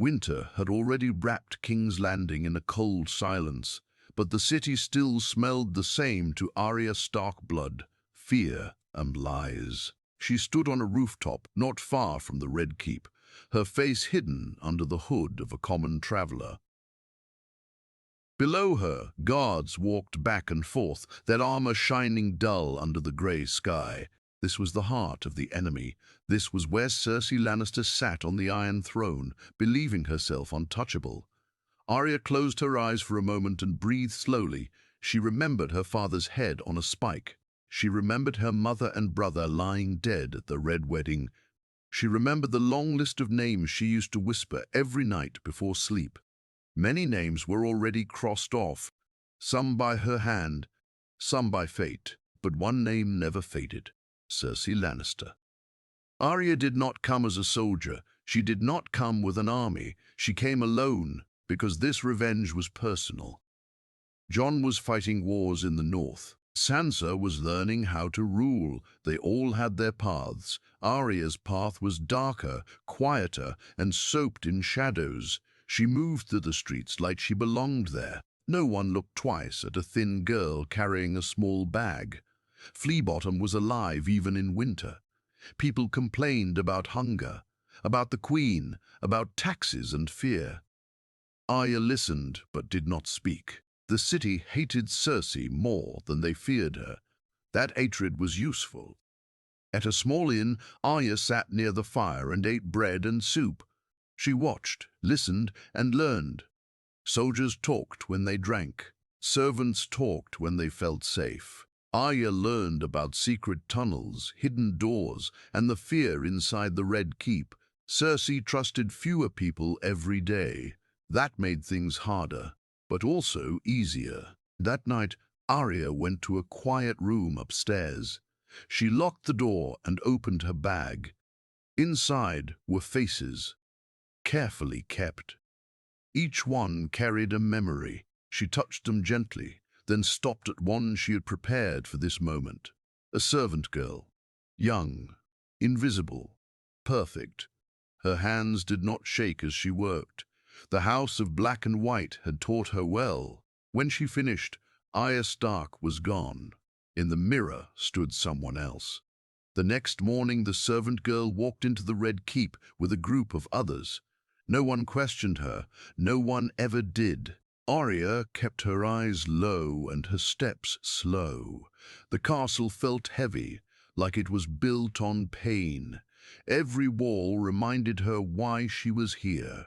Winter had already wrapped King's Landing in a cold silence, but the city still smelled the same to Arya Stark blood, fear and lies. She stood on a rooftop not far from the Red Keep, her face hidden under the hood of a common traveler. Below her, guards walked back and forth, their armor shining dull under the grey sky. This was the heart of the enemy. This was where Cersei Lannister sat on the Iron Throne, believing herself untouchable. Arya closed her eyes for a moment and breathed slowly. She remembered her father's head on a spike. She remembered her mother and brother lying dead at the Red Wedding. She remembered the long list of names she used to whisper every night before sleep. Many names were already crossed off, some by her hand, some by fate, but one name never faded: Cersei Lannister. Arya did not come as a soldier. She did not come with an army. She came alone, because this revenge was personal. Jon was fighting wars in the north. Sansa was learning how to rule. They all had their paths. Arya's path was darker, quieter, and soaked in shadows. She moved through the streets like she belonged there. No one looked twice at a thin girl carrying a small bag. Fleabottom was alive even in winter. People complained about hunger, about the Queen, about taxes and fear. Arya listened but did not speak. The city hated Cersei more than they feared her. That hatred was useful. At a small inn, Arya sat near the fire and ate bread and soup. She watched, listened, and learned. Soldiers talked when they drank. Servants talked when they felt safe. Arya learned about secret tunnels, hidden doors, and the fear inside the Red Keep. Cersei trusted fewer people every day. That made things harder, but also easier. That night, Arya went to a quiet room upstairs. She locked the door and opened her bag. Inside were faces, carefully kept. Each one carried a memory. She touched them gently, then stopped at one she had prepared for this moment. A servant girl, young, invisible, perfect. Her hands did not shake as she worked. The house of black and white had taught her well. When she finished, Arya Stark was gone. In the mirror stood someone else. The next morning, the servant girl walked into the Red Keep with a group of others. No one questioned her. No one ever did. Arya kept her eyes low and her steps slow. The castle felt heavy, like it was built on pain. Every wall reminded her why she was here.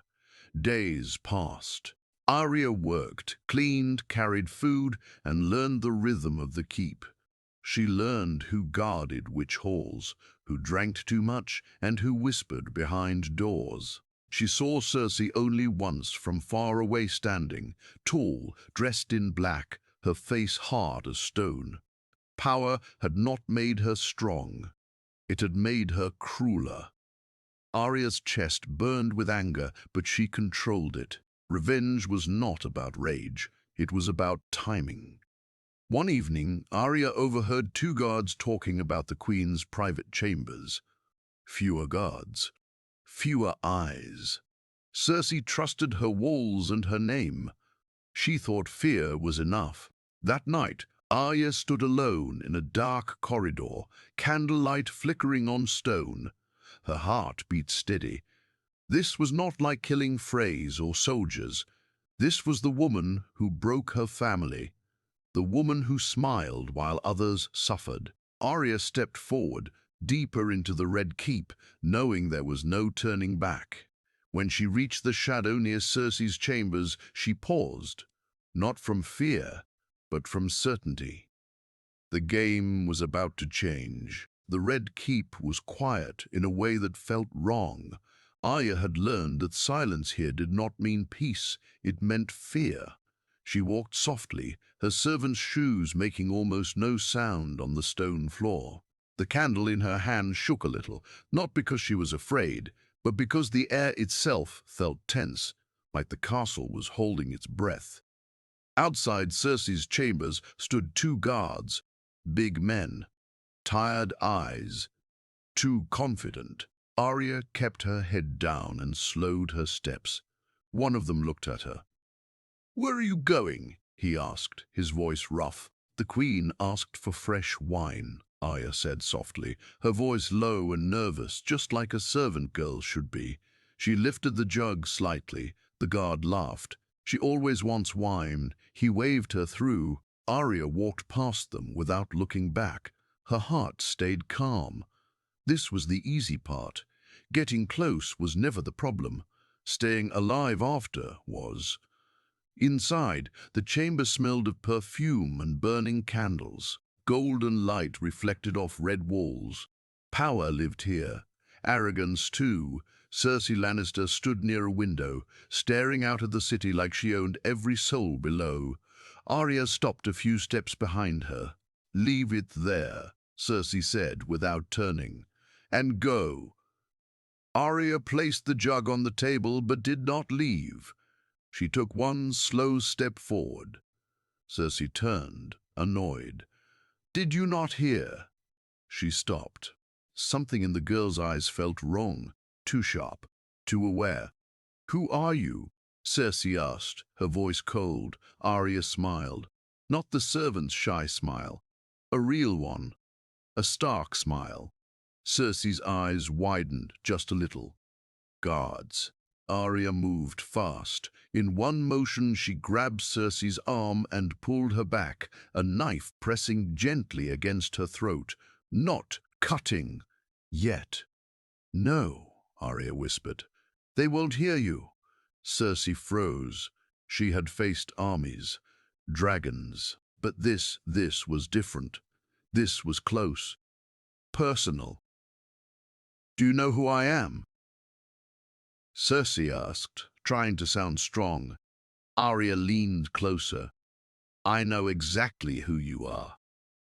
Days passed. Arya worked, cleaned, carried food, and learned the rhythm of the keep. She learned who guarded which halls, who drank too much, and who whispered behind doors. She saw Cersei only once from far away standing, tall, dressed in black, her face hard as stone. Power had not made her strong. It had made her crueler. Arya's chest burned with anger, but she controlled it. Revenge was not about rage. It was about timing. One evening, Arya overheard two guards talking about the Queen's private chambers. Fewer guards, fewer eyes. Cersei trusted her walls and her name. She thought fear was enough. That night, Arya stood alone in a dark corridor, candlelight flickering on stone. Her heart beat steady. This was not like killing Freys or soldiers. This was the woman who broke her family, the woman who smiled while others suffered. Arya stepped forward, deeper into the Red Keep, knowing there was no turning back. When she reached the shadow near Cersei's chambers, she paused, not from fear, but from certainty. The game was about to change. The Red Keep was quiet in a way that felt wrong. Arya had learned that silence here did not mean peace, it meant fear. She walked softly, her servant's shoes making almost no sound on the stone floor. The candle in her hand shook a little, not because she was afraid, but because the air itself felt tense, like the castle was holding its breath. Outside Cersei's chambers stood two guards, big men, tired eyes, too confident. Arya kept her head down and slowed her steps. One of them looked at her. "Where are you going?" he asked, his voice rough. "The Queen asked for fresh wine," Arya said softly, her voice low and nervous, just like a servant girl should be. She lifted the jug slightly. The guard laughed. "She always wants wine." He waved her through. Arya walked past them without looking back. Her heart stayed calm. This was the easy part. Getting close was never the problem. Staying alive after was. Inside, the chamber smelled of perfume and burning candles. Golden light reflected off red walls. Power lived here. Arrogance, too. Cersei Lannister stood near a window, staring out at the city like she owned every soul below. Arya stopped a few steps behind her. "Leave it there," Cersei said without turning. "And go." Arya placed the jug on the table but did not leave. She took one slow step forward. Cersei turned, annoyed. "Did you not hear?" She stopped. Something in the girl's eyes felt wrong, too sharp, too aware. "Who are you?" Cersei asked, her voice cold. Arya smiled. Not the servant's shy smile. A real one. A Stark smile. Cersei's eyes widened just a little. "Guards." Arya moved fast. In one motion she grabbed Cersei's arm and pulled her back, a knife pressing gently against her throat. Not cutting. Yet. "No," Arya whispered. "They won't hear you." Cersei froze. She had faced armies, dragons. But this was different. This was close. Personal. "Do you know who I am?" Cersei asked, trying to sound strong. Arya leaned closer. "I know exactly who you are.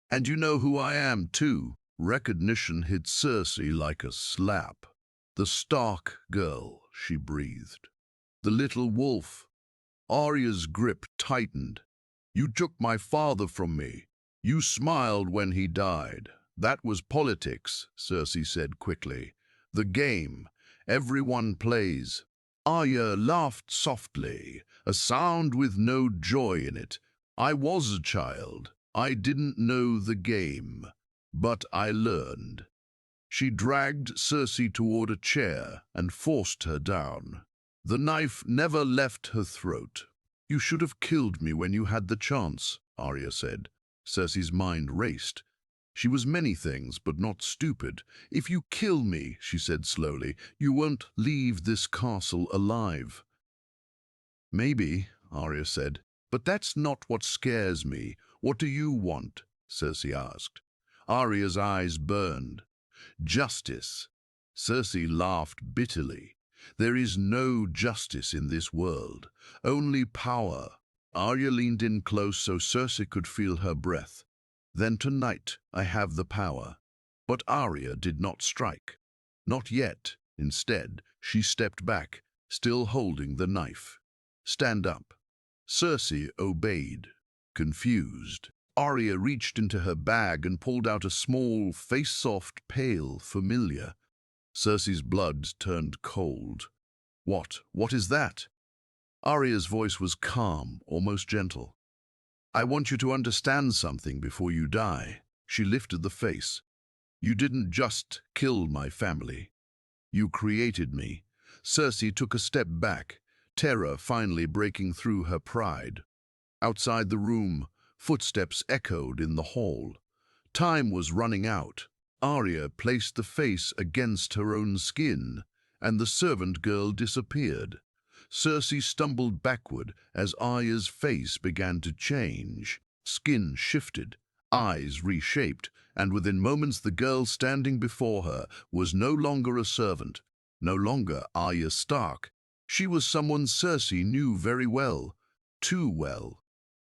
And you know who I am, too." Recognition hit Cersei like a slap. "The Stark girl," she breathed. "The little wolf." Arya's grip tightened. "You took my father from me. You smiled when he died. That was politics," Cersei said quickly. "The game. Everyone plays." Arya laughed softly, a sound with no joy in it. "I was a child. I didn't know the game. But I learned." She dragged Cersei toward a chair and forced her down. The knife never left her throat. "You should have killed me when you had the chance," Arya said. Cersei's mind raced. She was many things, but not stupid. "If you kill me," she said slowly, "you won't leave this castle alive." "Maybe," Arya said, "but that's not what scares me." "What do you want?" Cersei asked. Arya's eyes burned. "Justice." Cersei laughed bitterly. "There is no justice in this world, only power." Arya leaned in close so Cersei could feel her breath. "Then tonight I have the power." But Arya did not strike. Not yet. Instead, she stepped back, still holding the knife. "Stand up." Cersei obeyed, confused. Arya reached into her bag and pulled out a small, face-soft, pale, familiar. Cersei's blood turned cold. What is that?" Arya's voice was calm, almost gentle. "I want you to understand something before you die." She lifted the face. "You didn't just kill my family. You created me." Cersei took a step back, terror finally breaking through her pride. Outside the room, footsteps echoed in the hall. Time was running out. Arya placed the face against her own skin, and the servant girl disappeared. Cersei stumbled backward as Arya's face began to change. Skin shifted, eyes reshaped, and within moments the girl standing before her was no longer a servant, no longer Arya Stark. She was someone Cersei knew very well, too well.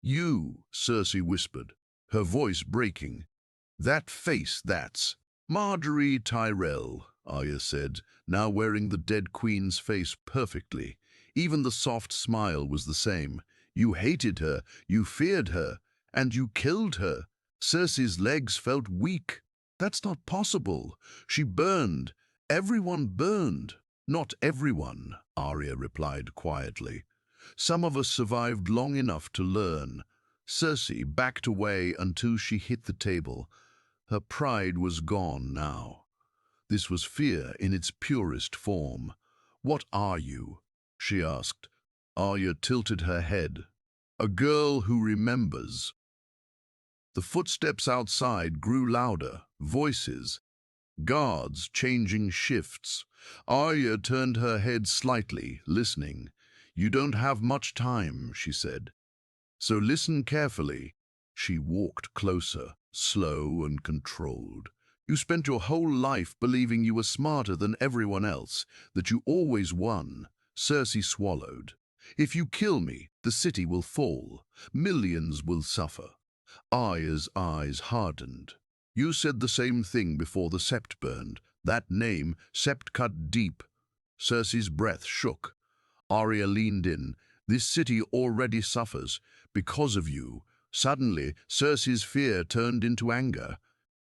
"You," Cersei whispered, her voice breaking. "That face, that's Marjorie Tyrell," Arya said, now wearing the dead queen's face perfectly. Even the soft smile was the same. "You hated her, you feared her, and you killed her." Cersei's legs felt weak. "That's not possible." She burned. Everyone burned. Not everyone, Arya replied quietly. Some of us survived long enough to learn. Cersei backed away until she hit the table. Her pride was gone now. This was fear in its purest form. "What are you?" she asked. Arya tilted her head. "A girl who remembers." The footsteps outside grew louder, voices, guards changing shifts. Arya turned her head slightly, listening. "You don't have much time," she said. "So listen carefully." She walked closer, slow and controlled. "You spent your whole life believing you were smarter than everyone else, that you always won." Cersei swallowed. "If you kill me, the city will fall. Millions will suffer." Arya's eyes hardened. "You said the same thing before the sept burned. That name, sept, cut deep." Cersei's breath shook. Arya leaned in. "This city already suffers. Because of you." Suddenly, Cersei's fear turned into anger.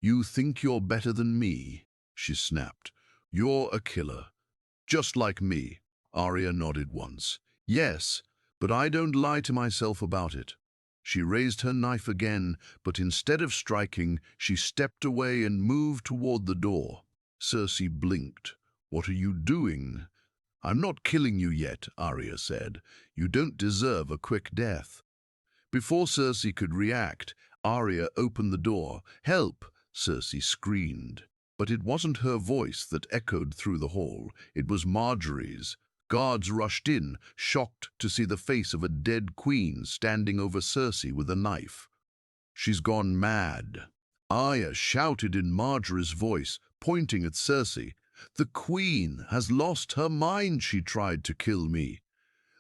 "You think you're better than me," she snapped. "You're a killer. Just like me." Arya nodded once. "Yes, but I don't lie to myself about it." She raised her knife again, but instead of striking, she stepped away and moved toward the door. Cersei blinked. "What are you doing?" "I'm not killing you yet," Arya said. "You don't deserve a quick death." Before Cersei could react, Arya opened the door. "Help!" Cersei screamed. But it wasn't her voice that echoed through the hall. It was Marjorie's. Guards rushed in, shocked to see the face of a dead queen standing over Cersei with a knife. "She's gone mad." Arya shouted in Marjorie's voice, pointing at Cersei. "The queen has lost her mind. She tried to kill me."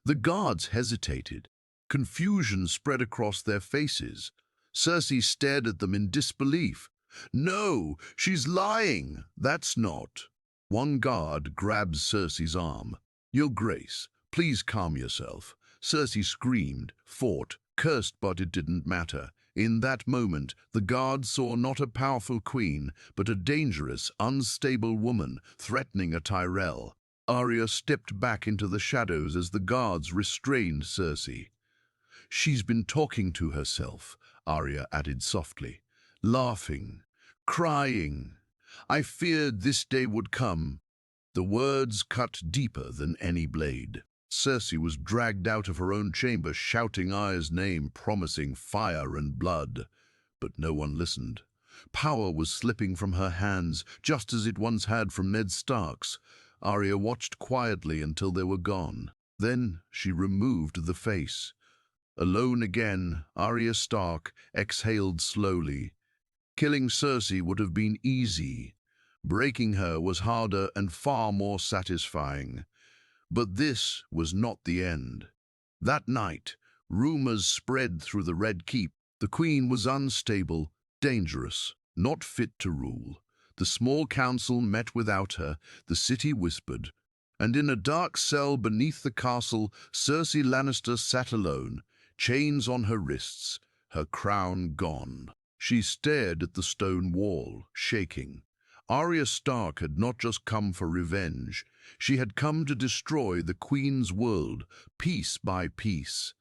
The guards hesitated. Confusion spread across their faces. Cersei stared at them in disbelief. "No, she's lying." "That's not." One guard grabbed Cersei's arm. "Your Grace, please calm yourself." Cersei screamed, fought, cursed, but it didn't matter. In that moment, the guard saw not a powerful queen, but a dangerous, unstable woman threatening a Tyrell. Arya stepped back into the shadows as the guards restrained Cersei. "She's been talking to herself," Arya added softly, "laughing, crying. I feared this day would come." The words cut deeper than any blade. Cersei was dragged out of her own chamber, shouting Arya's name, promising fire and blood. But no one listened. Power was slipping from her hands, just as it once had from Ned Stark's. Arya watched quietly until they were gone. Then she removed the face. Alone again, Arya Stark exhaled slowly. Killing Cersei would have been easy. Breaking her was harder and far more satisfying. But this was not the end. That night, rumors spread through the Red Keep. The Queen was unstable, dangerous, not fit to rule. The small council met without her, the city whispered. And in a dark cell beneath the castle, Cersei Lannister sat alone, chains on her wrists, her crown gone. She stared at the stone wall, shaking. Arya Stark had not just come for revenge. She had come to destroy the Queen's world, piece by piece.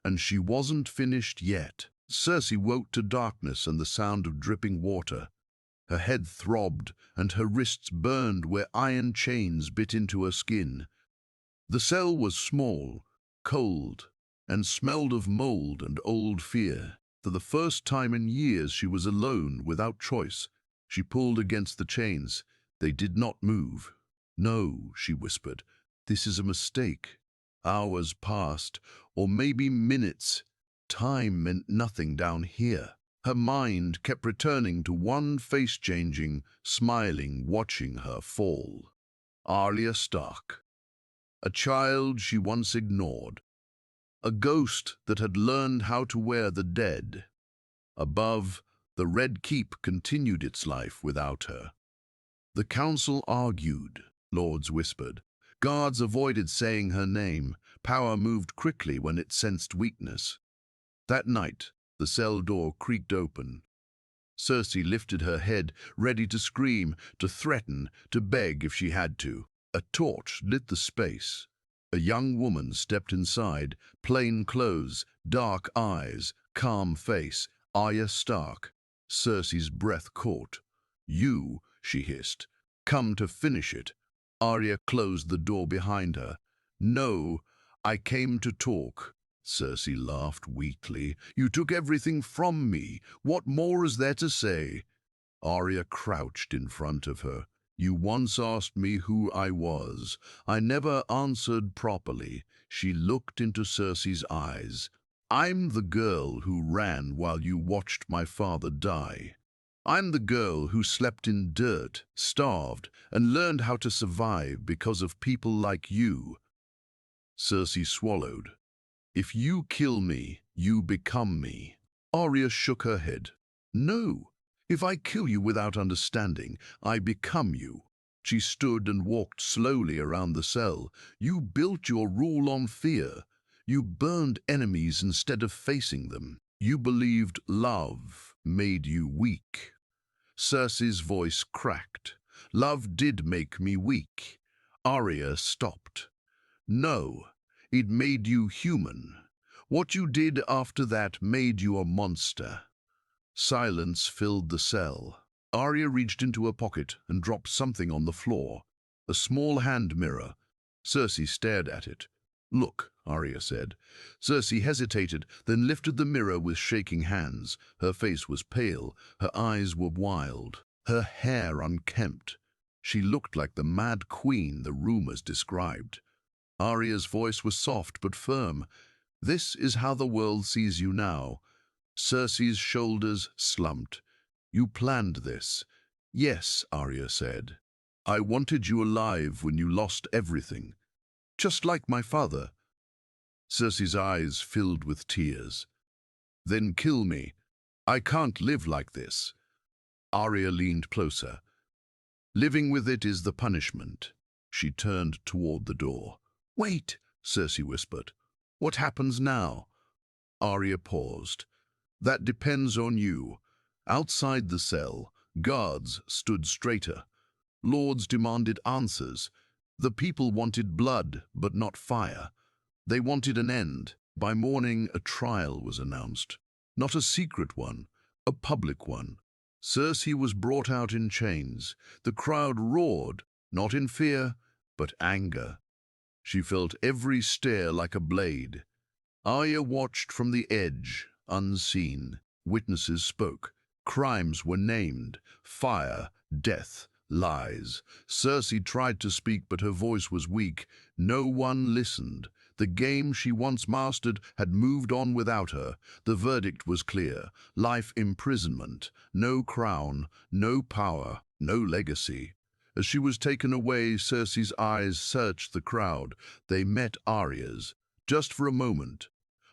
And she wasn't finished yet. Cersei woke to darkness and the sound of dripping water. Her head throbbed, and her wrists burned where iron chains bit into her skin. The cell was small, cold, and smelled of mold and old fear. For the first time in years she was alone, without choice. She pulled against the chains. They did not move. "No," she whispered, "this is a mistake." Hours passed, or maybe minutes. Time meant nothing down here. Her mind kept returning to one face changing, smiling, watching her fall. Arya Stark. A child she once ignored. A ghost that had learned how to wear the dead. Above, the Red Keep continued its life without her. The council argued, lords whispered. Guards avoided saying her name. Power moved quickly when it sensed weakness. That night, the cell door creaked open. Cersei lifted her head, ready to scream, to threaten, to beg if she had to. A torch lit the space. A young woman stepped inside, plain clothes, dark eyes, calm face. Arya Stark. Cersei's breath caught. "You," she hissed, "come to finish it." Arya closed the door behind her. "No, I came to talk." Cersei laughed weakly. "You took everything from me. What more is there to say?" Arya crouched in front of her. "You once asked me who I was. I never answered properly." She looked into Cersei's eyes. "I'm the girl who ran while you watched my father die. I'm the girl who slept in dirt, starved, and learned how to survive because of people like you." Cersei swallowed. "If you kill me, you become me." Arya shook her head. "No. If I kill you without understanding, I become you." She stood and walked slowly around the cell. "You built your rule on fear. You burned enemies instead of facing them. You believed love made you weak." Cersei's voice cracked. "Love did make me weak." Arya stopped. "No, it made you human. What you did after that made you a monster." Silence filled the cell. Arya reached into her pocket and dropped something on the floor. A small hand mirror. Cersei stared at it. "Look," Arya said. Cersei hesitated, then lifted the mirror with shaking hands. Her face was pale, her eyes were wild, her hair unkempt. She looked like the mad queen the rumors described. Arya's voice was soft but firm. "This is how the world sees you now." Cersei's shoulders slumped. "You planned this." "Yes," Arya said. "I wanted you alive when you lost everything. Just like my father." Cersei's eyes filled with tears. "Then kill me. I can't live like this." Arya leaned closer. "Living with it is the punishment." She turned toward the door. "Wait," Cersei whispered. "What happens now?" Arya paused. "That depends on you." Outside the cell, guards stood straighter. Lords demanded answers. The people wanted blood, but not fire. They wanted an end. By morning, a trial was announced. Not a secret one, a public one. Cersei was brought out in chains. The crowd roared, not in fear, but anger. She felt every stare like a blade. Arya watched from the edge, unseen. Witnesses spoke. Crimes were named. Fire, death, lies. Cersei tried to speak, but her voice was weak. No one listened. The game she once mastered had moved on without her. The verdict was clear. Life imprisonment. No crown, no power, no legacy. As she was taken away, Cersei's eyes searched the crowd. They met Arya's. Just for a moment.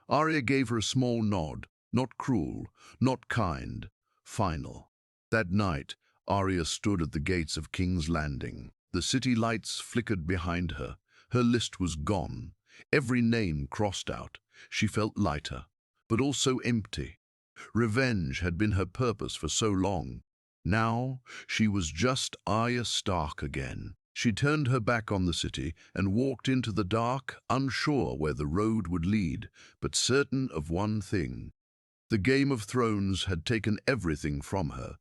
Arya gave her a small nod, not cruel, not kind, final. That night, Arya stood at the gates of King's Landing. The city lights flickered behind her. Her list was gone. Every name crossed out. She felt lighter, but also empty. Revenge had been her purpose for so long. Now, she was just Arya Stark again. She turned her back on the city and walked into the dark, unsure where the road would lead, but certain of one thing. The Game of Thrones had taken everything from her.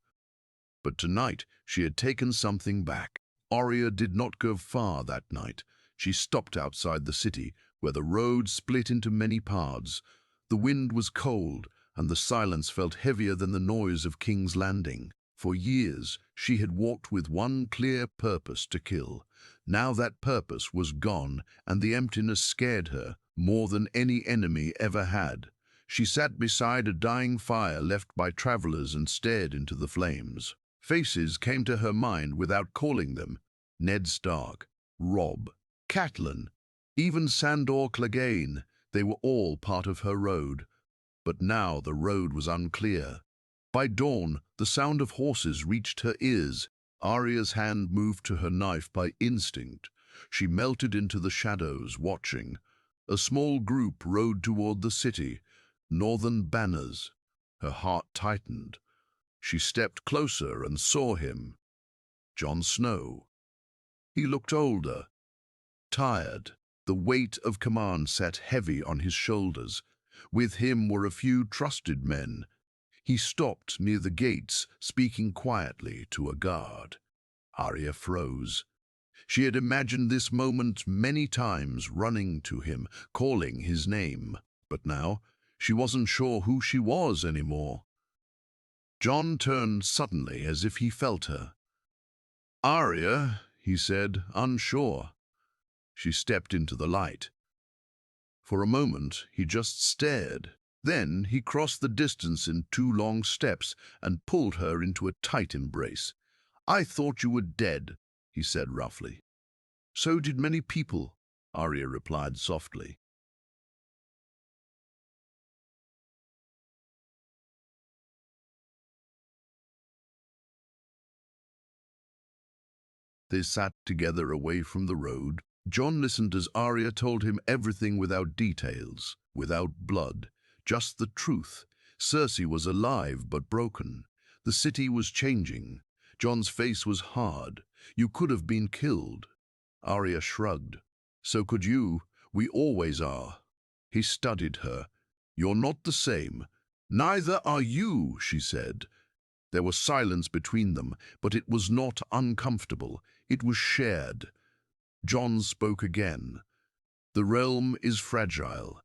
But tonight she had taken something back. Arya did not go far that night. She stopped outside the city, where the road split into many paths. The wind was cold, and the silence felt heavier than the noise of King's Landing. For years, she had walked with one clear purpose: to kill. Now that purpose was gone, and the emptiness scared her more than any enemy ever had. She sat beside a dying fire left by travelers and stared into the flames. Faces came to her mind without calling them. Ned Stark, Robb, Catelyn, even Sandor Clegane. They were all part of her road. But now the road was unclear. By dawn, the sound of horses reached her ears. Arya's hand moved to her knife by instinct. She melted into the shadows, watching. A small group rode toward the city, northern banners. Her heart tightened. She stepped closer and saw him. Jon Snow. He looked older, tired. The weight of command sat heavy on his shoulders. With him were a few trusted men. He stopped near the gates, speaking quietly to a guard. Arya froze. She had imagined this moment many times, running to him, calling his name. But now, she wasn't sure who she was anymore. Jon turned suddenly as if he felt her. "Arya," he said, unsure. She stepped into the light. For a moment, he just stared. Then he crossed the distance in 2 long steps and pulled her into a tight embrace. "I thought you were dead," he said roughly. "So did many people," Arya replied softly. They sat together away from the road. Jon listened as Arya told him everything without details, without blood, just the truth. Cersei was alive but broken. The city was changing. Jon's face was hard. "You could have been killed." Arya shrugged. "So could you. We always are." He studied her. "You're not the same." "Neither are you," she said. There was silence between them, but it was not uncomfortable. It was shared. Jon spoke again. "The realm is fragile.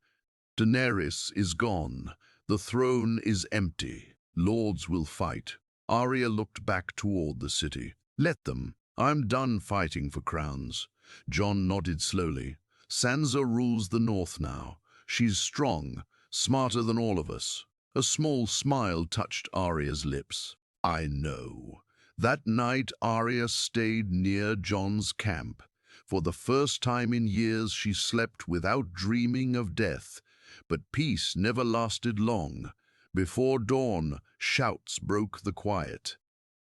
Daenerys is gone. The throne is empty. Lords will fight." Arya looked back toward the city. "Let them. I'm done fighting for crowns." Jon nodded slowly. "Sansa rules the north now. She's strong, smarter than all of us." A small smile touched Arya's lips. "I know." That night, Arya stayed near Jon's camp. For the first time in years, she slept without dreaming of death. But peace never lasted long. Before dawn, shouts broke the quiet.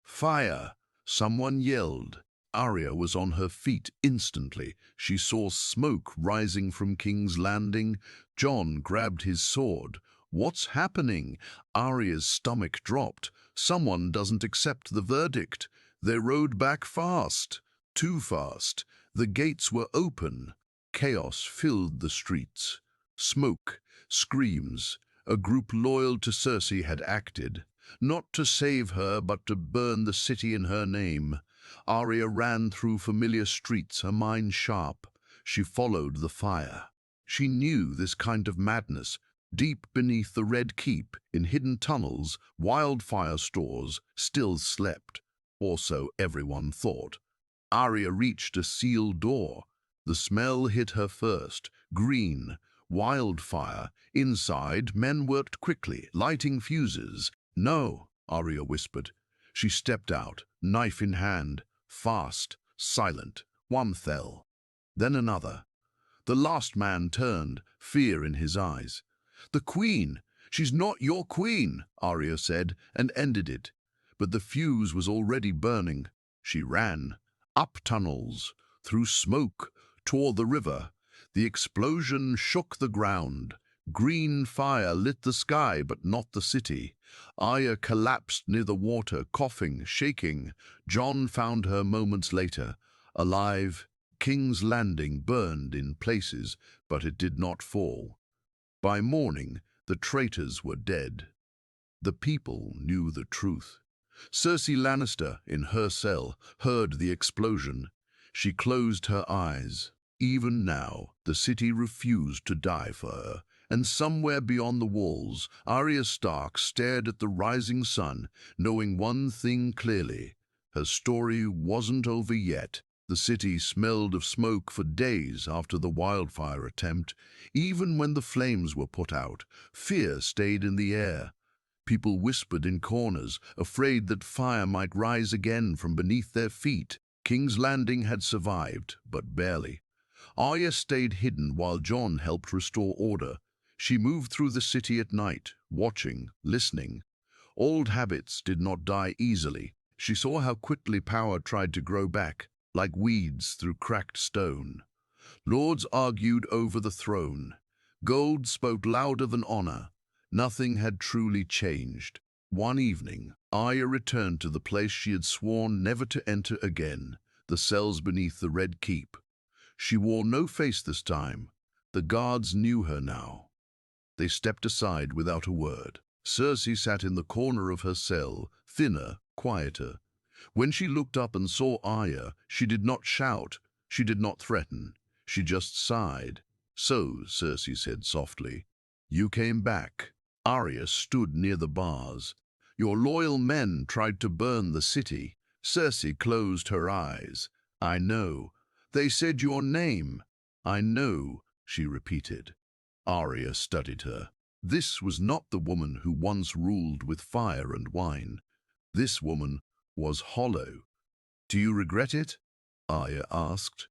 "Fire!" Someone yelled. Arya was on her feet instantly. She saw smoke rising from King's Landing. Jon grabbed his sword. "What's happening?" Arya's stomach dropped. "Someone doesn't accept the verdict." They rode back fast. Too fast. The gates were open. Chaos filled the streets. Smoke, screams. A group loyal to Cersei had acted. Not to save her, but to burn the city in her name. Arya ran through familiar streets, her mind sharp. She followed the fire. She knew this kind of madness. Deep beneath the Red Keep, in hidden tunnels, wildfire stores still slept. Or so everyone thought. Arya reached a sealed door. The smell hit her first. Green, wildfire. Inside, men worked quickly, lighting fuses. "No," Arya whispered. She stepped out, knife in hand, fast, silent. One fell. Then another. The last man turned, fear in his eyes. "The Queen! She's not your Queen," Arya said, and ended it. But the fuse was already burning. She ran. Up tunnels, through smoke, toward the river. The explosion shook the ground. Green fire lit the sky, but not the city. Arya collapsed near the water, coughing, shaking. Jon found her moments later, alive. King's Landing burned in places, but it did not fall. By morning, the traitors were dead. The people knew the truth. Cersei Lannister, in her cell, heard the explosion. She closed her eyes. Even now, the city refused to die for her. And somewhere beyond the walls, Arya Stark stared at the rising sun, knowing one thing clearly. Her story wasn't over yet. The city smelled of smoke for days after the wildfire attempt. Even when the flames were put out, fear stayed in the air. People whispered in corners, afraid that fire might rise again from beneath their feet. King's Landing had survived, but barely. Arya stayed hidden while Jon helped restore order. She moved through the city at night, watching, listening. Old habits did not die easily. She saw how quickly power tried to grow back, like weeds through cracked stone. Lords argued over the throne. Gold spoke louder than honor. Nothing had truly changed. One evening, Arya returned to the place she had sworn never to enter again, the cells beneath the Red Keep. She wore no face this time. The guards knew her now. They stepped aside without a word. Cersei sat in the corner of her cell, thinner, quieter. When she looked up and saw Arya, she did not shout, she did not threaten. She just sighed. "So," Cersei said softly, "you came back." Arya stood near the bars. "Your loyal men tried to burn the city." Cersei closed her eyes. "I know. They said your name." "I know," she repeated. Arya studied her. This was not the woman who once ruled with fire and wine. This woman was hollow. "Do you regret it?" Arya asked.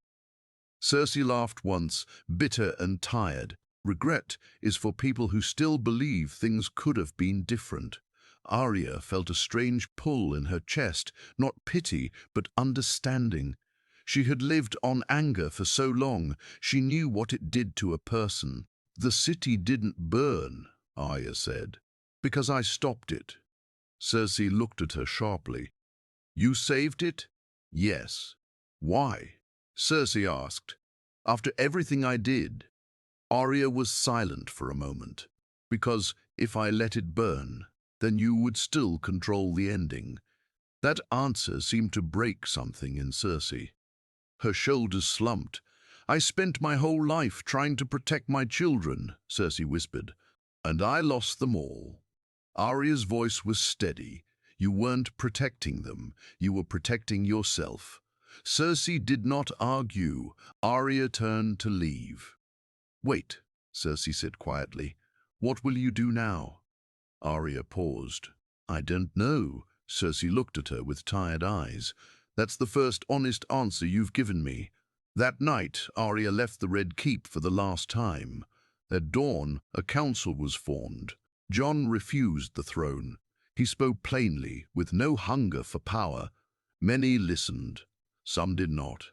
Cersei laughed once, bitter and tired. "Regret is for people who still believe things could have been different." Arya felt a strange pull in her chest, not pity, but understanding. She had lived on anger for so long, she knew what it did to a person. "The city didn't burn," Arya said, "because I stopped it." Cersei looked at her sharply. "You saved it?" "Yes." "Why?" Cersei asked. "After everything I did." Arya was silent for a moment. "Because if I let it burn, then you would still control the ending." That answer seemed to break something in Cersei. Her shoulders slumped. "I spent my whole life trying to protect my children," Cersei whispered, "and I lost them all." Arya's voice was steady. "You weren't protecting them, you were protecting yourself." Cersei did not argue. Arya turned to leave. "Wait," Cersei said quietly. "What will you do now?" Arya paused. "I don't know." Cersei looked at her with tired eyes. "That's the first honest answer you've given me." That night, Arya left the Red Keep for the last time. At dawn, a council was formed. Jon refused the throne. He spoke plainly, with no hunger for power. Many listened. Some did not.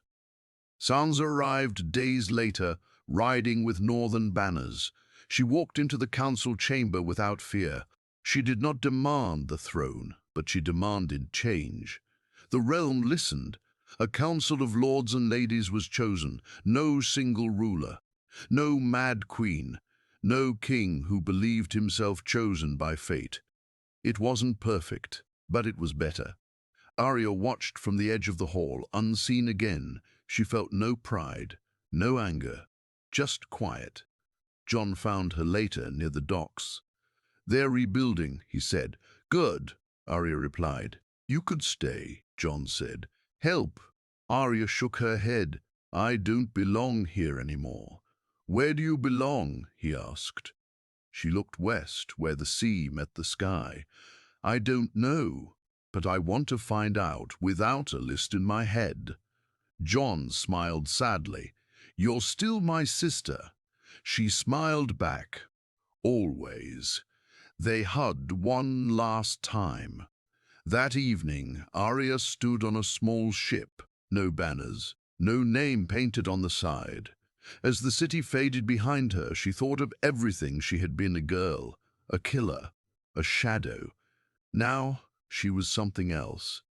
Sansa arrived days later, riding with northern banners. She walked into the council chamber without fear. She did not demand the throne, but she demanded change. The realm listened. A council of lords and ladies was chosen, no single ruler, no mad queen, no king who believed himself chosen by fate. It wasn't perfect, but it was better. Arya watched from the edge of the hall, unseen again. She felt no pride, no anger, just quiet. Jon found her later near the docks. "They're rebuilding," he said. "Good," Arya replied. "You could stay," Jon said. "Help." Arya shook her head. "I don't belong here anymore." "Where do you belong?" he asked. She looked west, where the sea met the sky. "I don't know, but I want to find out without a list in my head." Jon smiled sadly. "You're still my sister." She smiled back. "Always." They hugged one last time. That evening, Arya stood on a small ship. No banners, no name painted on the side. As the city faded behind her, she thought of everything she had been: a girl, a killer, a shadow. Now she was something else,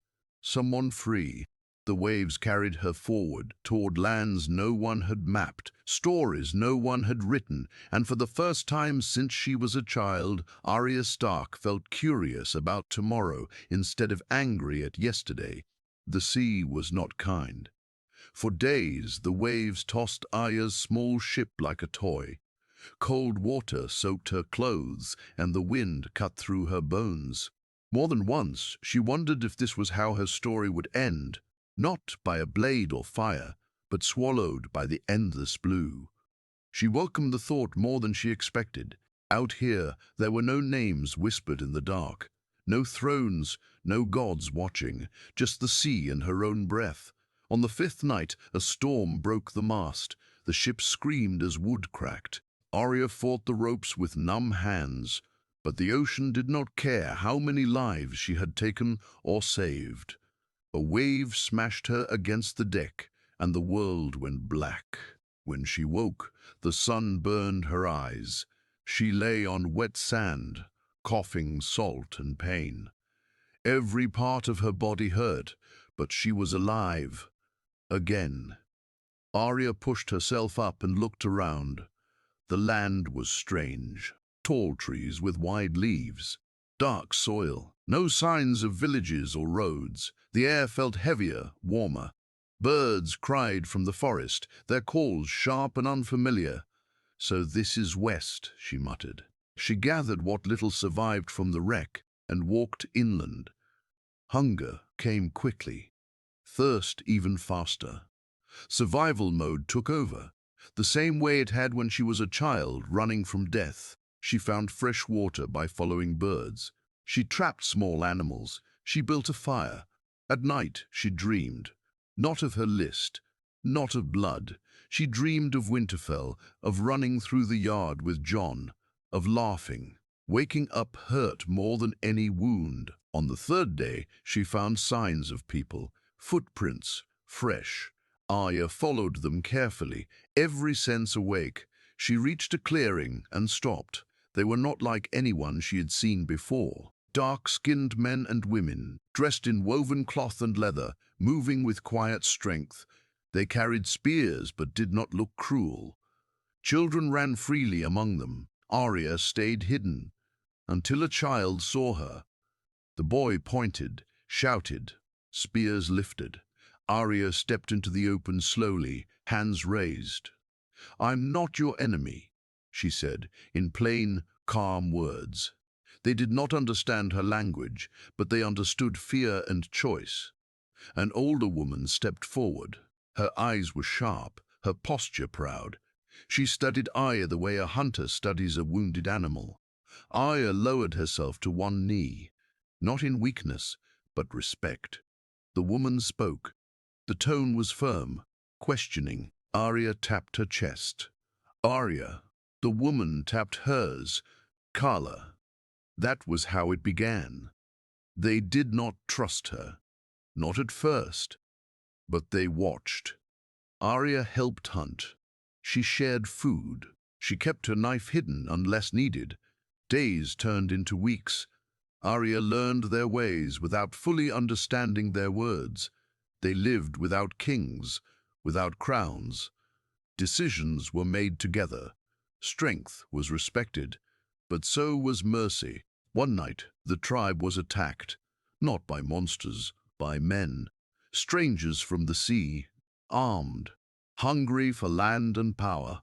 someone free. The waves carried her forward toward lands no one had mapped, stories no one had written, and for the first time since she was a child, Arya Stark felt curious about tomorrow instead of angry at yesterday. The sea was not kind. For days the waves tossed Arya's small ship like a toy. Cold water soaked her clothes, and the wind cut through her bones. More than once she wondered if this was how her story would end. Not by a blade or fire, but swallowed by the endless blue. She welcomed the thought more than she expected. Out here, there were no names whispered in the dark. No thrones, no gods watching, just the sea and her own breath. On the fifth night, a storm broke the mast. The ship screamed as wood cracked. Arya fought the ropes with numb hands, but the ocean did not care how many lives she had taken or saved. A wave smashed her against the deck, and the world went black. When she woke, the sun burned her eyes. She lay on wet sand, coughing salt and pain. Every part of her body hurt, but she was alive. Again. Arya pushed herself up and looked around. The land was strange. Tall trees with wide leaves. Dark soil. No signs of villages or roads. The air felt heavier, warmer. Birds cried from the forest, their calls sharp and unfamiliar. "So this is west," she muttered. She gathered what little survived from the wreck and walked inland. Hunger came quickly. Thirst even faster. Survival mode took over, the same way it had when she was a child running from death. She found fresh water by following birds. She trapped small animals. She built a fire. At night she dreamed, not of her list, not of blood. She dreamed of Winterfell, of running through the yard with Jon, of laughing, waking up hurt more than any wound. On the third day, she found signs of people, footprints, fresh. Arya followed them carefully, every sense awake. She reached a clearing and stopped. They were not like anyone she had seen before. Dark-skinned men and women, dressed in woven cloth and leather, moving with quiet strength. They carried spears but did not look cruel. Children ran freely among them. Arya stayed hidden, until a child saw her. The boy pointed, shouted, spears lifted. Arya stepped into the open slowly, hands raised. "I'm not your enemy," she said, in plain, calm words. They did not understand her language, but they understood fear and choice. An older woman stepped forward. Her eyes were sharp, her posture proud. She studied Arya the way a hunter studies a wounded animal. Arya lowered herself to one knee, not in weakness, but respect. The woman spoke. The tone was firm, questioning. Arya tapped her chest. Arya. The woman tapped hers. Karla. That was how it began. They did not trust her. Not at first. But they watched. Arya helped hunt. She shared food. She kept her knife hidden unless needed. Days turned into weeks. Arya learned their ways without fully understanding their words. They lived without kings, without crowns. Decisions were made together. Strength was respected, but so was mercy. One night, the tribe was attacked, not by monsters, by men, strangers from the sea, armed, hungry for land and power.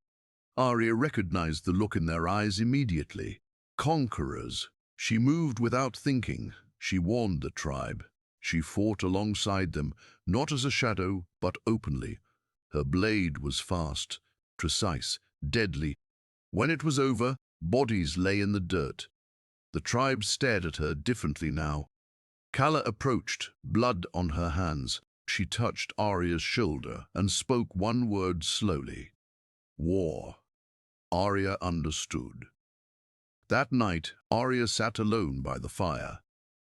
Arya recognized the look in their eyes immediately. Conquerors. She moved without thinking. She warned the tribe. She fought alongside them, not as a shadow, but openly. Her blade was fast, precise, deadly. When it was over, bodies lay in the dirt. The tribe stared at her differently now. Kala approached, blood on her hands. She touched Arya's shoulder and spoke one word slowly. War. Arya understood. That night, Arya sat alone by the fire.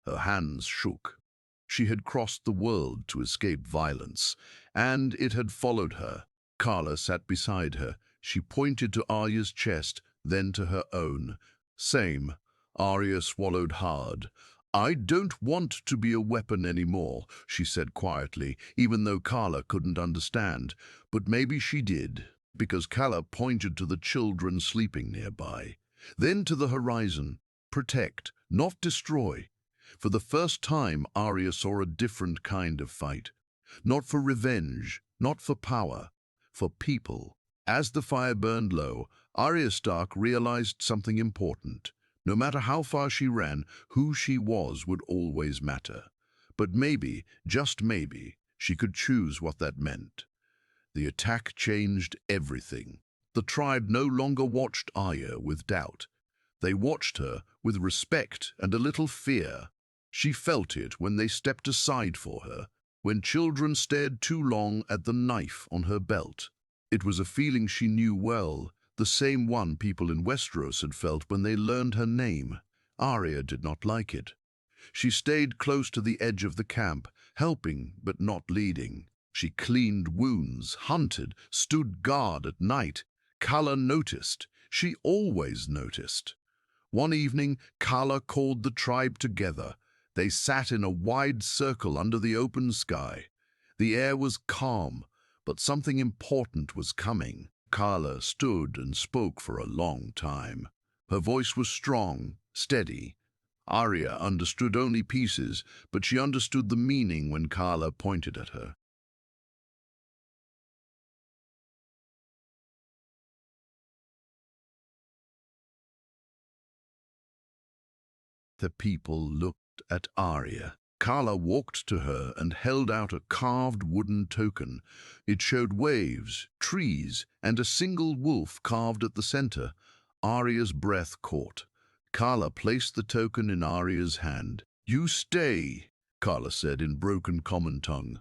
Her hands shook. She had crossed the world to escape violence, and it had followed her. Karla sat beside her. She pointed to Arya's chest, then to her own. Same. Arya swallowed hard. "I don't want to be a weapon anymore," she said quietly, even though Karla couldn't understand. But maybe she did, because Karla pointed to the children sleeping nearby. Then to the horizon. Protect, not destroy. For the first time, Arya saw a different kind of fight. Not for revenge, not for power, for people. As the fire burned low, Arya Stark realized something important. No matter how far she ran, who she was would always matter. But maybe, just maybe, she could choose what that meant. The attack changed everything. The tribe no longer watched Arya with doubt. They watched her with respect and a little fear. She felt it when they stepped aside for her, when children stared too long at the knife on her belt. It was a feeling she knew well, the same one people in Westeros had felt when they learned her name. Arya did not like it. She stayed close to the edge of the camp, helping but not leading. She cleaned wounds, hunted, stood guard at night. Kala noticed. She always noticed. One evening, Kala called the tribe together. They sat in a wide circle under the open sky. The air was calm, but something important was coming. Kala stood and spoke for a long time. Her voice was strong, steady. Arya understood only pieces, but she understood the meaning when Kala pointed at her. The people looked at Arya. Kala walked to her and held out a carved wooden token. It showed waves, trees, and a single wolf carved at the center. Arya's breath caught. Kala placed the token in Arya's hand. "You stay," Kala said in broken common tongue.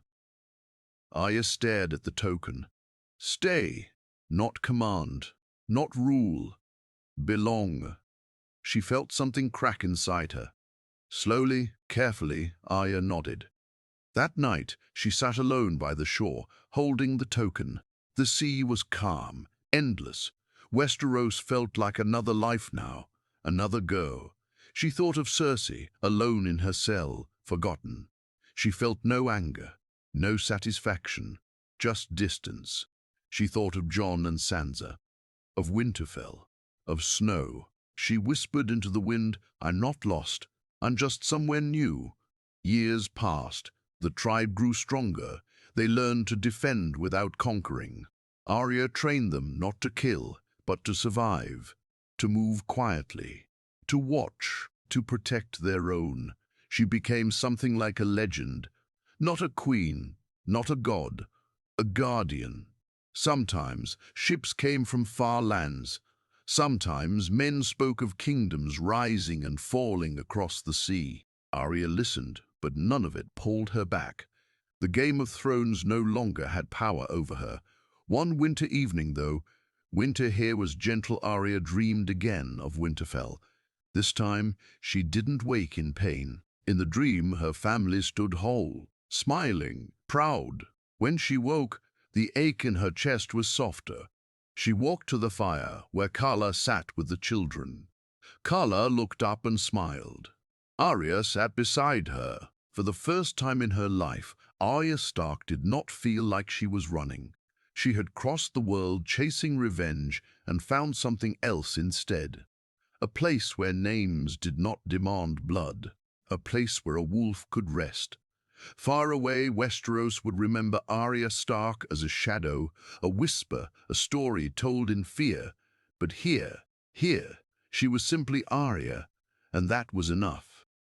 Arya stared at the token. Stay, not command, not rule, belong. She felt something crack inside her. Slowly, carefully, Arya nodded. That night, she sat alone by the shore, holding the token. The sea was calm, endless. Westeros felt like another life now, another girl. She thought of Cersei, alone in her cell, forgotten. She felt no anger, no satisfaction, just distance. She thought of Jon and Sansa, of Winterfell, of snow. She whispered into the wind, "I'm not lost. I'm just somewhere new." Years passed. The tribe grew stronger. They learned to defend without conquering. Arya trained them not to kill, but to survive, to move quietly, to watch, to protect their own. She became something like a legend, not a queen, not a god, a guardian. Sometimes ships came from far lands. Sometimes men spoke of kingdoms rising and falling across the sea. Arya listened, but none of it pulled her back. The Game of Thrones no longer had power over her. One winter evening, though, winter here was gentle, Arya dreamed again of Winterfell. This time, she didn't wake in pain. In the dream, her family stood whole, smiling, proud. When she woke, the ache in her chest was softer. She walked to the fire, where Kala sat with the children. Kala looked up and smiled. Arya sat beside her. For the first time in her life, Arya Stark did not feel like she was running. She had crossed the world chasing revenge and found something else instead. A place where names did not demand blood. A place where a wolf could rest. Far away, Westeros would remember Arya Stark as a shadow, a whisper, a story told in fear. But here, she was simply Arya, and that was enough.